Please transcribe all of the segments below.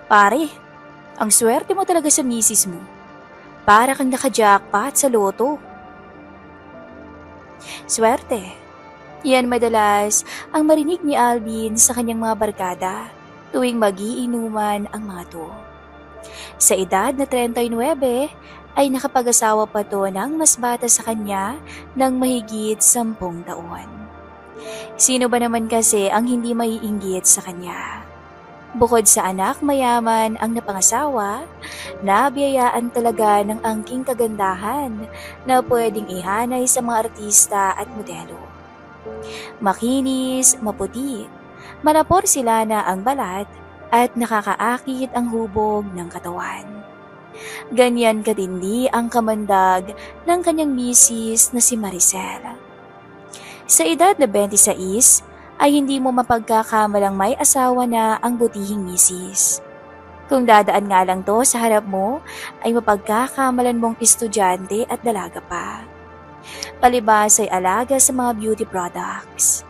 Pare, ang swerte mo talaga sa misis mo. Para kang naka-jackpot sa loto. Swerte. Yan madalas ang marinig ni Alvin sa kanyang mga barkada tuwing magiinuman ang mga to. Sa edad na 39 ay nakapag-asawa pa to ng mas bata sa kanya ng mahigit 10 taon. Sino ba naman kasi ang hindi maiinggit sa kanya? Bukod sa anak mayaman ang napangasawa, nabiyayaan talaga ng angking kagandahan na pwedeng ihanay sa mga artista at modelo. Makinis, maputi, malapor sila na ang balat at nakakaakit ang hubog ng katawan. Ganyan katindi ang kamandag ng kanyang misis na si Maricel. Sa edad na 26 ay hindi mo mapagkakamalang may asawa na ang butihing misis. Kung dadaan nga lang to sa harap mo ay mapagkakamalan mong estudyante at dalaga pa. Palibas ay alaga sa mga beauty products.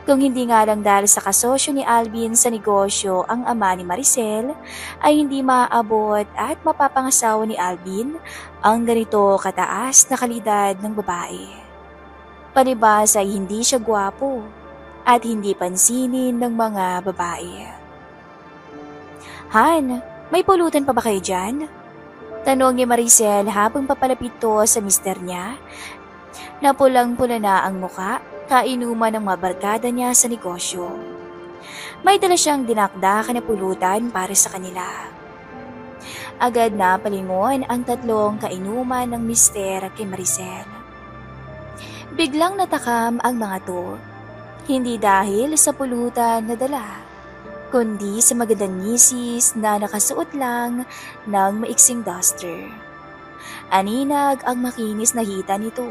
Kung hindi nga lang dahil sa kasosyo ni Alvin sa negosyo ang ama ni Maricel, ay hindi maaabot at mapapangasawa ni Alvin ang ganito kataas na kalidad ng babae. Palibas ay hindi siya gwapo at hindi pansinin ng mga babae. Han, may pulutan pa ba kayo dyan? Tanong ni Maricel habang papalapit to sa mister niya. Napulang-pula na ang muka, kainuman ng mga barkada niya sa negosyo. May dala siyang dinakdakan na pulutan para sa kanila. Agad na palingon ang tatlong kainuman ng mister kay Maricel. Biglang natakam ang mga to, hindi dahil sa pulutan na dala, kundi sa magandang misis na nakasuot lang ng maiksing duster. Aninag ang makinis na hita nito,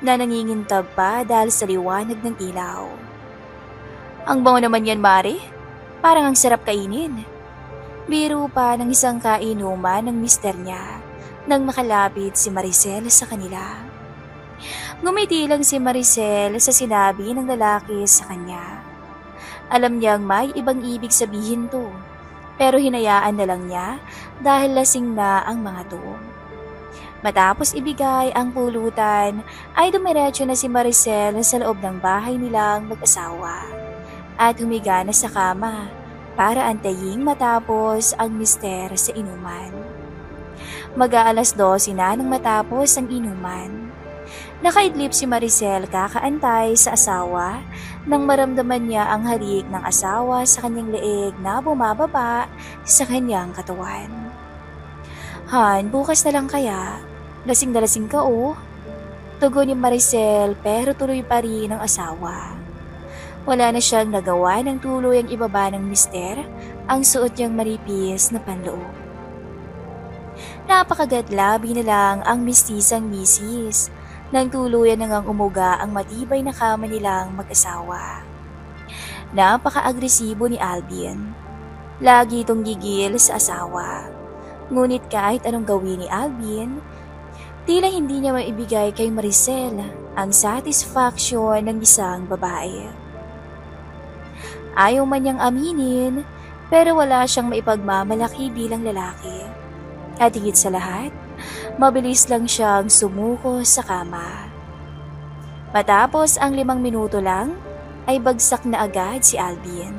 na nangingintab pa dahil sa liwanag ng ilaw. Ang bango naman yan, Mare. Parang ang sarap kainin. Biro pa ng isang kainuman ng mister niya nang makalapit si Maricel sa kanila. Ngumiti lang si Maricel sa sinabi ng lalaki sa kanya. Alam niyang may ibang ibig sabihin to, pero hinayaan na lang niya dahil lasing na ang mga to. Matapos ibigay ang pulutan, ay dumiretso na si Maricel sa loob ng bahay nilang mag-asawa at humiga na sa kama para antayin matapos ang mister sa inuman. Mag-aalas 12 na nang matapos ang inuman. Nakaidlip si Maricel kakaantay sa asawa nang maramdaman niya ang halik ng asawa sa kanyang leeg na bumababa sa kanyang katawan. Han, bukas na lang kaya? Lasing na lasing ka oh. Tugon ni Maricel pero tuloy pa rin ang asawa. Wala na siyang nagawa ng tuloy ang ibaba ng mister ang suot niyang maripis na panloob. Napakagatlabi na lang ang mistisang misis nang tuluyan na ngang umuga ang matibay na kama nilang mag-asawa. Napaka-agresibo ni Alvin. Lagi itong gigil sa asawa. Ngunit kahit anong gawin ni Alvin, tila hindi niya maibigay kay Maricel ang satisfaction ng isang babae. Ayaw man niyang aminin, pero wala siyang maipagmamalaki bilang lalaki. At higit sa lahat, mabilis lang siyang sumuko sa kama. Matapos ang 5 minuto lang, ay bagsak na agad si Alvin.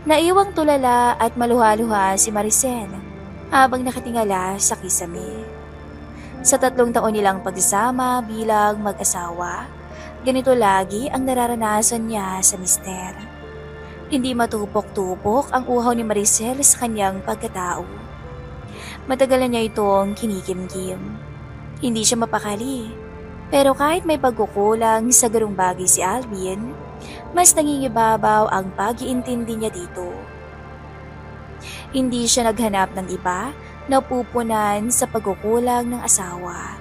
Naiwang tulala at maluha-luha si Maricel habang nakatingala sa kisame. Sa 3 taon nilang pagsasama bilang mag-asawa, ganito lagi ang nararanasan niya sa mister. Hindi matupok-tupok ang uhaw ni Maricel sa kanyang pagkatao. Matagal na niya itong kinikimkim. Hindi siya mapakali, pero kahit may pagkukulang sa ganung bagay si Alvin, mas nangingibabaw ang pag-iintindi niya dito. Hindi siya naghanap ng iba na pupunan sa pagkukulang ng asawa.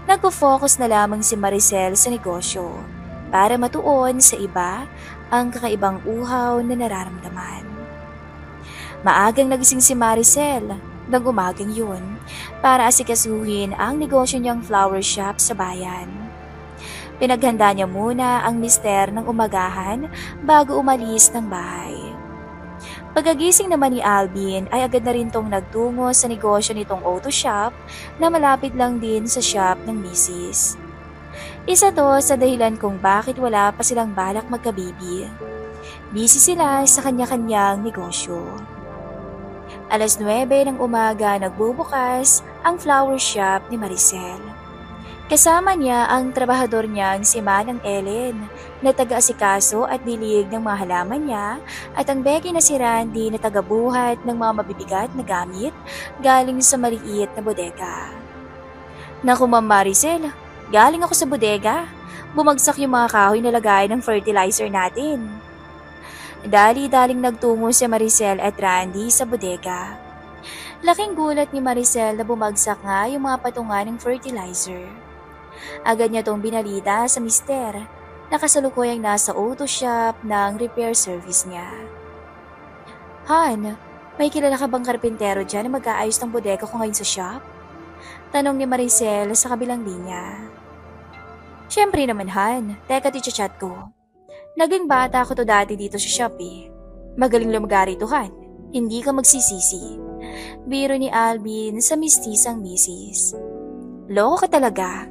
Nagpo-focus na lamang si Maricel sa negosyo para matuon sa iba ang kakaibang uhaw na nararamdaman. Maagang nagising si Maricel ng umagang yun para asikasuhin ang negosyo niyang flower shop sa bayan. Pinaghanda niya muna ang mister ng umagahan bago umalis ng bahay. Pagkagising naman ni Alvin ay agad na rin tong nagtungo sa negosyo nitong auto shop na malapit lang din sa shop ng misis. Isa to sa dahilan kung bakit wala pa silang balak magkabibi. Busy sila sa kanya-kanyang negosyo. Alas 9 ng umaga nagbubukas ang flower shop ni Maricel. Kasama niya ang trabahador niyang si Manang Ellen na taga-asikaso at dilig ng mga halaman niya at ang Becky na si Randy na taga-buhat ng mga mabibigat na gamit galing sa maliit na bodega. Naku Ma'am Maricel, galing ako sa bodega. Bumagsak yung mga kahoy na lagay ng fertilizer natin. Dali-daling nagtungo si Maricel at Randy sa bodega. Laking gulat ni Maricel na bumagsak nga yung mga patungan ng fertilizer. Agad niya tong binalita sa mister na kasalukuyang nasa auto shop ng repair service niya. Han, may kilala ka bang karpintero dyan na mag-aayos ng bodega ko ngayon sa shop? Tanong ni Maricel sa kabilang linya. Siyempre naman Han, teka ti-chat ko. Naging bata ko to dati dito sa shop eh. Magaling lumagari to Han, hindi ka magsisisi. Biro ni Alvin sa mistisang misis. Loko ka talaga.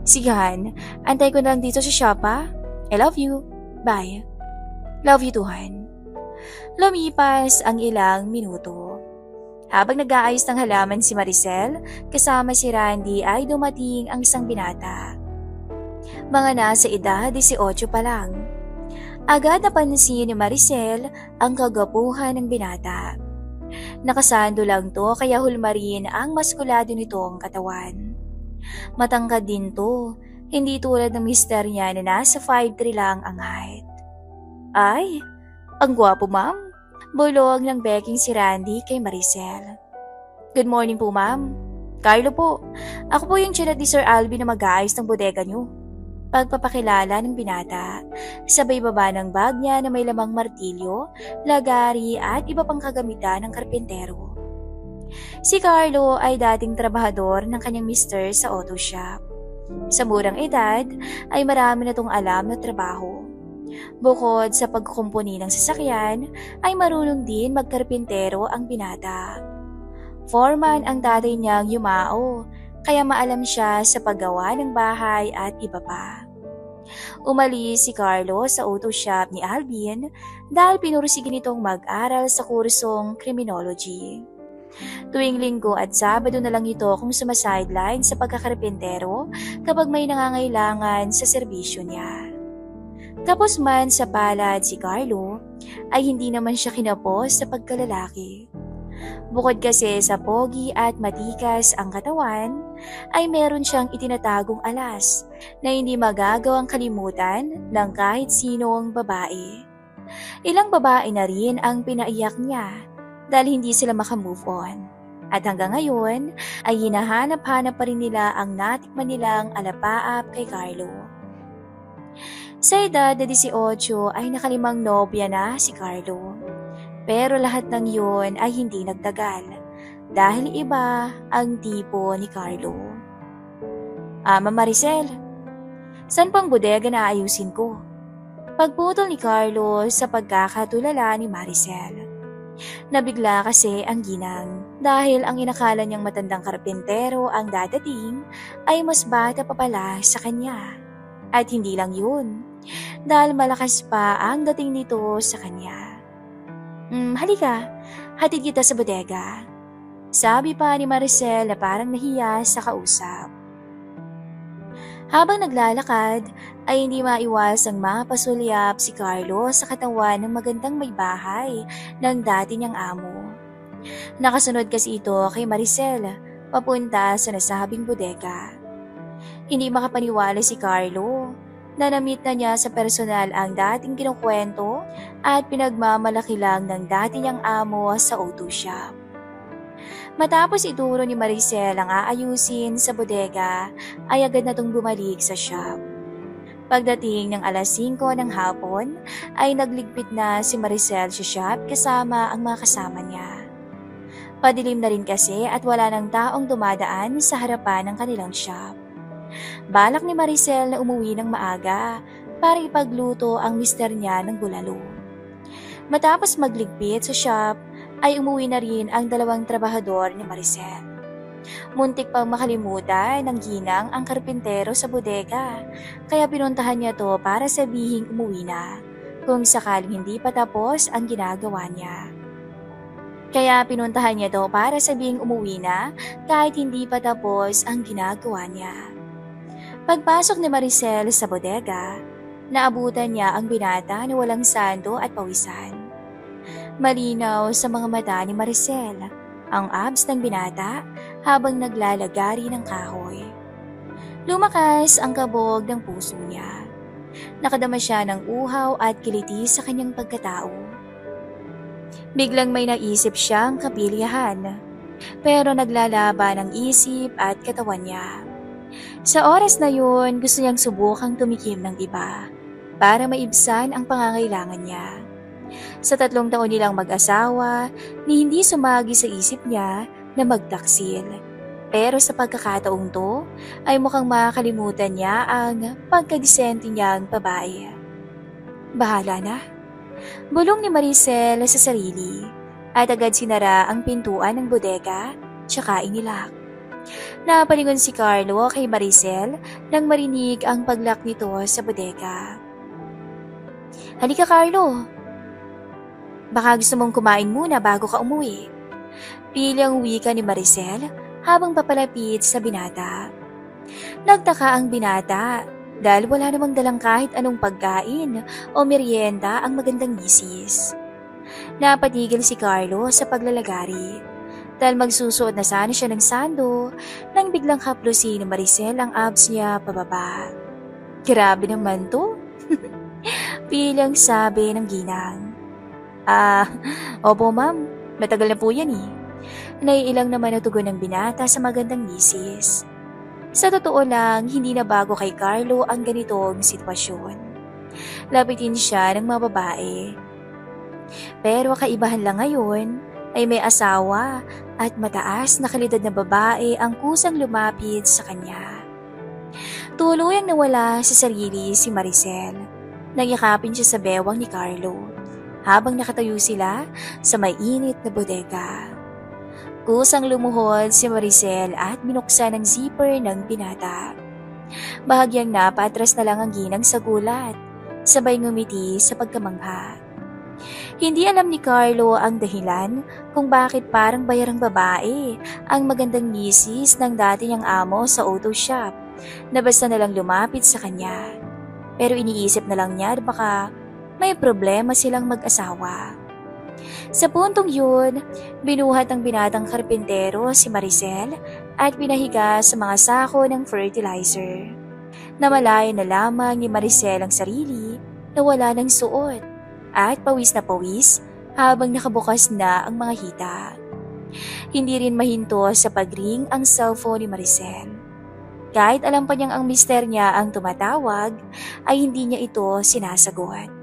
Sige Han, antay ko na lang dito sa shop ha. I love you. Bye. Love you too Han. Lumipas ang ilang minuto. Habang nag-aayos ng halaman si Maricel, kasama si Randy ay dumating ang isang binata. Mga nasa edad 18 pa lang. Agad napansin ni Maricel ang kagwapuhan ng binata. Nakasando lang to kaya hulmarin ang maskulado nitong katawan. Matangkad din to, hindi tulad ng mister niya na nasa 5'3" lang ang height. Ay, ang gwapo ma'am. Bulog ng beking si Randy kay Maricel. Good morning po ma'am. Carlo po. Ako po yung chinat ni Sir Alvin na mag-aayos ng bodega niyo. Pagpapakilala ng binata, sabay baba ng bag niya na may lamang martilyo, lagari at iba pang kagamitan ng karpintero. Si Carlo ay dating trabahador ng kanyang mister sa auto shop. Sa murang edad ay marami na tong alam na trabaho. Bukod sa pagkukumpuni ng sasakyan, ay marunong din magkarpintero ang binata. Foreman ang tatay niyang yumao, kaya maalam siya sa paggawa ng bahay at iba pa. Umalis si Carlo sa auto shop ni Alvin dahil pinursige nitong mag-aral sa kursong criminology. Tuwing Linggo at Sabado na lang ito kung sumasideline sa pagkakarpintero kapag may nangangailangan sa serbisyo niya. Tapos man sa palad si Carlo, ay hindi naman siya kinapos sa pagkalalaki. Bukod kasi sa pogi at matikas ang katawan, ay meron siyang itinatagong alas na hindi magagawang kalimutan ng kahit sinong babae. Ilang babae na rin ang pinaiyak niya dahil hindi sila makamove on. At hanggang ngayon ay hinahanap-hanap pa rin nila ang natikman nilang alapaap kay Carlo. Sa edad na 18 ay nakalimang nobya na si Carlo. Pero lahat ng yun ay hindi nagtagal dahil iba ang tipo ni Carlo. Ma'am Maricel, saan pang bodega na ayusin ko? Pagputol ni Carlo sa pagkakatulala ni Maricel. Nabigla kasi ang ginang dahil ang inakala niyang matandang karpintero ang dadating ay mas bata pa pala sa kanya. At hindi lang yun, dahil malakas pa ang dating nito sa kanya. Halika, hatid kita sa bodega. Sabi pa ni Maricel na parang nahiya sa kausap. Habang naglalakad, ay hindi maiwasang mapasulyap si Carlo sa katawan ng magandang may bahay ng dati niyang amo. Nakasunod kasi ito kay Maricel, papunta sa nasabing bodega. Hindi makapaniwala si Carlo na na-meet na niya sa personal ang dating kinukwento at pinagmamalaki lang ng dati niyang amo sa auto shop. Matapos ituro ni Maricel ang aayusin sa bodega, ay agad na itong bumalik sa shop. Pagdating ng alas 5 ng hapon, ay nagligpit na si Maricel sa shop kasama ang mga kasama niya. Padilim na rin kasi at wala ng taong dumadaan sa harapan ng kanilang shop. Balak ni Maricel na umuwi ng maaga para ipagluto ang mister niya ng bulalo. Matapos magligpit sa shop, ay umuwi na rin ang dalawang trabahador ni Maricel. Muntik pang makalimutan ng ginang ang karpintero sa bodega, kaya pinuntahan niya to para sabihing umuwi na, kung sakaling hindi pa tapos ang ginagawa niya. Kaya pinuntahan niya to para sabihing umuwi na kahit hindi pa tapos ang ginagawa niya. Pagpasok ni Maricel sa bodega, naabutan niya ang binata na walang sando at pawisan. Malinaw sa mga mata ni Maricel ang abs ng binata habang naglalagari ng kahoy. Lumakas ang kabog ng puso niya. Nakadama siya ng uhaw at kiliti sa kanyang pagkatao. Biglang may naisip siyang kapilyahan, pero naglalaban ang isip at katawan niya. Sa oras na yun, gusto niyang subukang tumikim ng iba para maibsan ang pangangailangan niya. Sa 3 taon nilang mag-asawa, ni hindi sumagi sa isip niya na magtaksil. Pero sa pagkakataong to, ay mukhang makakalimutan niya ang pagkadisente niyang babae. Bahala na. Bulong ni Maricel sa sarili at agad sinara ang pintuan ng bodega tsaka inilak. Napalingon si Carlo kay Maricel nang marinig ang paglak nito sa bodega. Halika Carlo, baka gusto mong kumain muna bago ka umuwi. Pilang wika ni Maricel habang papalapit sa binata. Nagtaka ang binata dahil wala namang dalang kahit anong pagkain o merienda ang magandang misis. Napatigil si Carlo sa paglalagari dahil magsusuot na sana siya ng sando nang biglang haplusin ni Maricel ang abs niya pababa. Grabe naman to. Pilang sabi ng ginang. Opo ma'am, matagal na po yan eh. Naiilang naman na tugon ng binata sa magandang misis. Sa totoo lang, hindi na bago kay Carlo ang ganitong sitwasyon. Lapitin siya ng mga babae. Pero kaibahan lang ngayon ay may asawa at mataas na kalidad na babae ang kusang lumapit sa kanya. Tuluyang nawala sa sarili si Maricel. Nagyakapin siya sa bewang ni Carlo habang nakatayo sila sa may init na bodega. Kusang lumuhod si Maricel at binuksan ang zipper ng binata. Bahagyang napatras na lang ang ginang sa gulat, sabay ngumiti sa pagkamangha. Hindi alam ni Carlo ang dahilan kung bakit parang bayarang babae ang magandang misis ng dati niyang amo sa auto shop na basta nalang lumapit sa kanya. Pero iniisip na lang niya baka may problema silang mag-asawa. Sa puntong yun, binuhat ng binatang karpintero si Maricel at pinahiga sa mga sako ng fertilizer. Namalayan na lamang ni Maricel ang sarili na wala ng suot at pawis na pawis habang nakabukas na ang mga hita. Hindi rin mahinto sa pagring ang cellphone ni Maricel. Kahit alam pa niyang ang mister niya ang tumatawag, ay hindi niya ito sinasagot.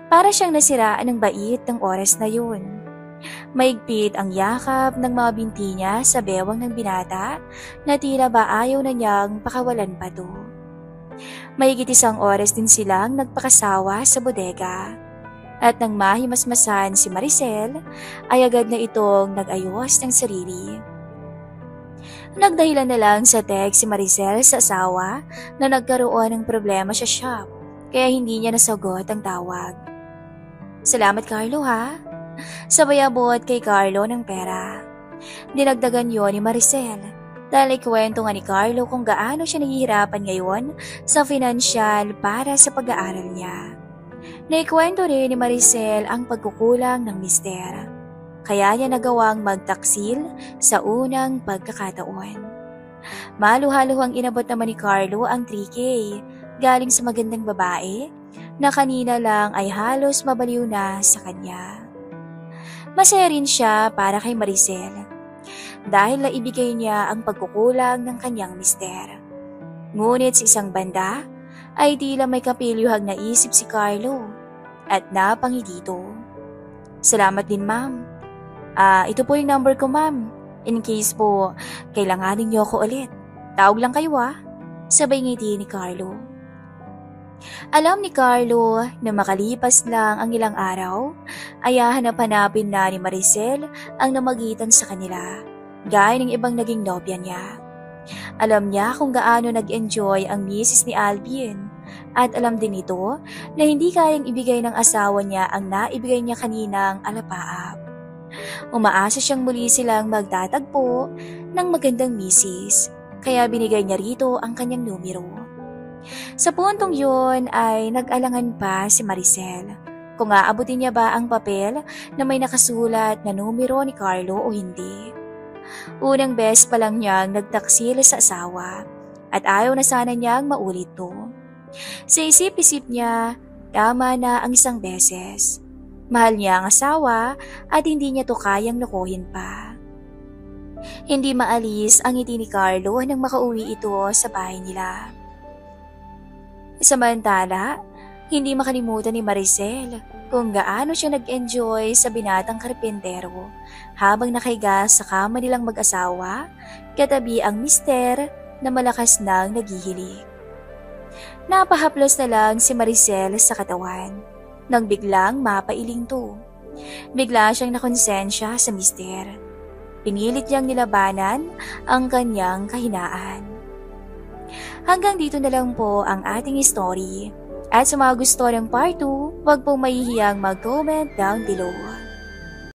Para siyang nasiraan ng bait ng oras na yun. Maigpit ang yakap ng mga binti niya sa bewang ng binata na tila ba ayaw na niyang pakawalan pa to. Mahigit 1 oras din silang nagpakasawa sa bodega. At nang mahimasmasan si Maricel, ay agad na itong nag-ayos ng sarili. Nagdahilan na lang sa text si Maricel sa asawa na nagkaroon ng problema sa shop, kaya hindi niya nasagot ang tawag. Salamat Carlo ha. Sabay abot kay Carlo ng pera. Dinagdagan yon ni Maricel dahil ikwento nga ni Carlo kung gaano siya nahihirapan ngayon sa financial para sa pag-aaral niya. Naikwento rin ni Maricel ang pagkukulang ng mister. Kaya niya nagawang magtaksil sa unang pagkakataon. Maluhaluhang inabot naman ni Carlo ang 3K galing sa magandang babae na kanina lang ay halos mabaliw na sa kanya. Masaya rin siya para kay Maricel dahil naibigay niya ang pagkukulang ng kanyang mister. Ngunit sa isang banda ay tila may kapilyuhang naisip si Carlo at napangiti dito. Salamat din ma'am. Ito po yung number ko ma'am. In case po kailanganin niyo ako ulit. Tawag lang kayo Sabay ngiti ni Carlo. Alam ni Carlo na makalipas lang ang ilang araw, ay hahanap-hanapin na ni Maricel ang namagitan sa kanila, gaya ng ibang naging nobya niya. Alam niya kung gaano nag-enjoy ang misis ni Alvin at alam din ito na hindi kayang ibigay ng asawa niya ang naibigay niya kaninang alapaap. Umaasa siyang muli silang magtatagpo ng magandang misis, kaya binigay niya rito ang kanyang numero. Sa puntong yun ay nag-alangan pa si Maricel kung aabutin niya ba ang papel na may nakasulat na numero ni Carlo o hindi. Unang beses pa lang niyang nagtaksil sa asawa at ayaw na sana niyang maulit to. Sa isip-isip niya, tama na ang isang beses. Mahal niya ang asawa at hindi niya to kayang lokohin pa. Hindi maalis ang ngiti ni Carlo nang makauwi ito sa bahay nila. Samantala, hindi makalimutan ni Maricel kung gaano siya nag-enjoy sa binatang karpentero habang nakahiga sa kama nilang mag-asawa katabi ang mister na malakas nang naghihilik. Napahaplos na lang si Maricel sa katawan nang biglang mapailing to. Bigla siyang nakonsensya sa mister. Pinilit niyang nilabanan ang kanyang kahinaan. Hanggang dito na lang po ang ating story. At sa mga gusto ng part 2, huwag pong mahihiyang mag-comment down below.